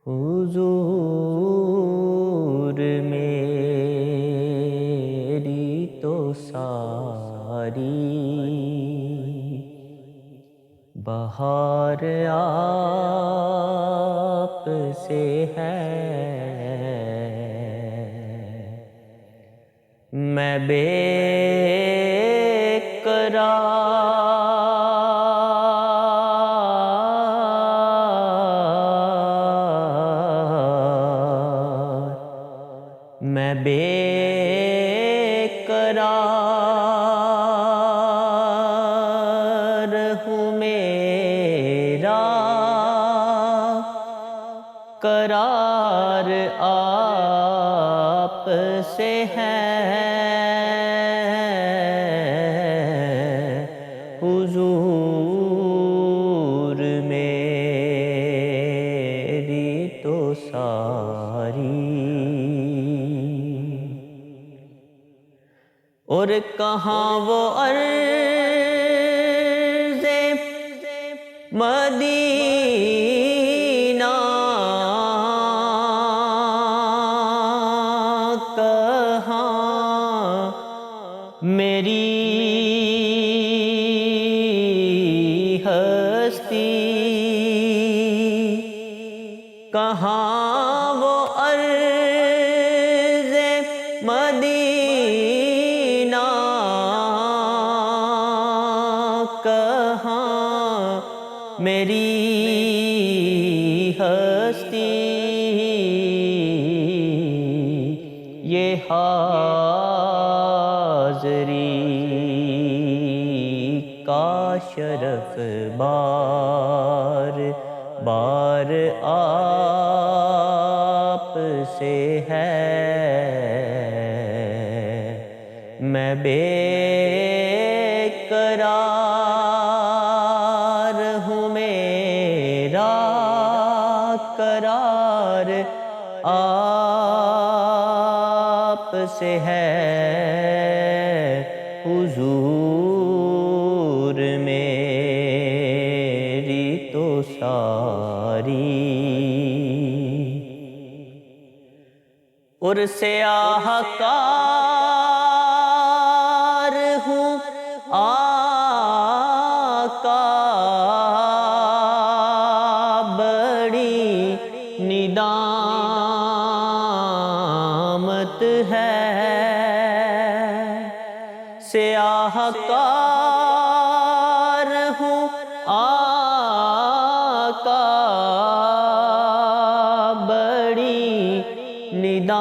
حضور میری تو ساری بہار آپ سے ہے، میں بے قرار، میں بے قرار ہوں، میرا قرار آپ سے ہے، حضور میری تو ساری، اور کہاں وہ عرض مدینہ، کہاں میری ہستی، کہاں وہ عرض مدینہ، کہاں میری ہستی، یہ حاضری کا شرف بار بار آپ سے ہے، میں بے قرار ہوں، میرا قرار آپ سے ہے، حضور میری تو ساری، اور سیاہ کار ہوں آقا، بڑی ندامت ہے، سیاہ کار ہوں آقا، بڑی ندامت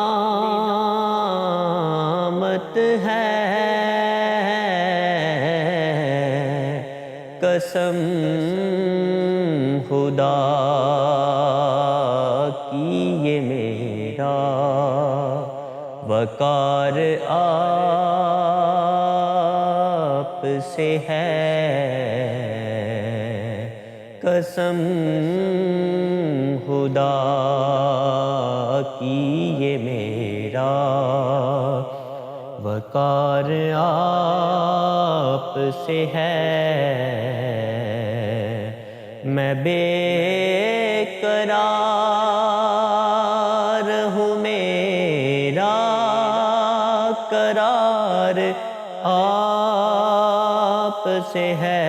ہے، قسم خدا کی یہ میرا وقار آپ سے ہے، قسم خدا کی یہ میرا وقار آپ سے ہے، میں بے قرار ہوں، میرا قرار آپ سے ہے،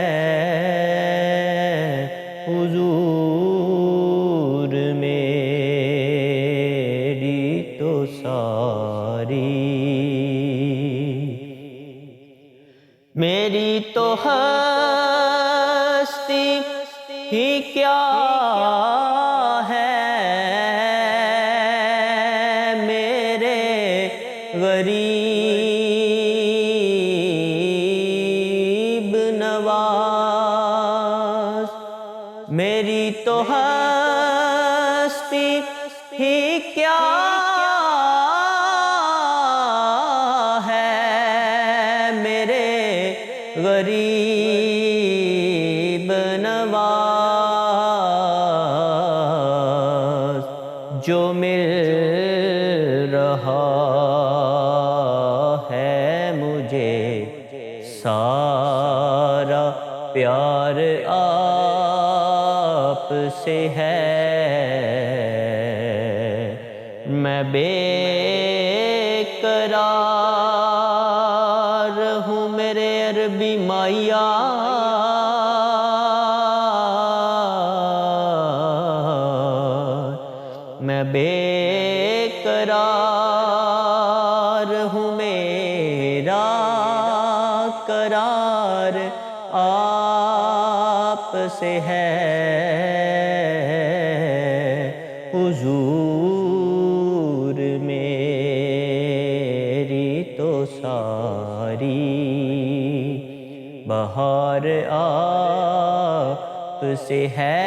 حضور میری تو ساری، میری تو ہستی ہی کیا ہے، میرے غریب نواز، میری تو ہستی ہی کیا ہے، میرے غریب نواز، جو مل رہا ہے مجھے سارا پیار آپ سے ہے، بے قرار ہوں میرے عربی مائیا، میں بے قرار ہوں، میرا قرار آپ سے ہے، حضور میری تو ساری بہار آپ سے ہے،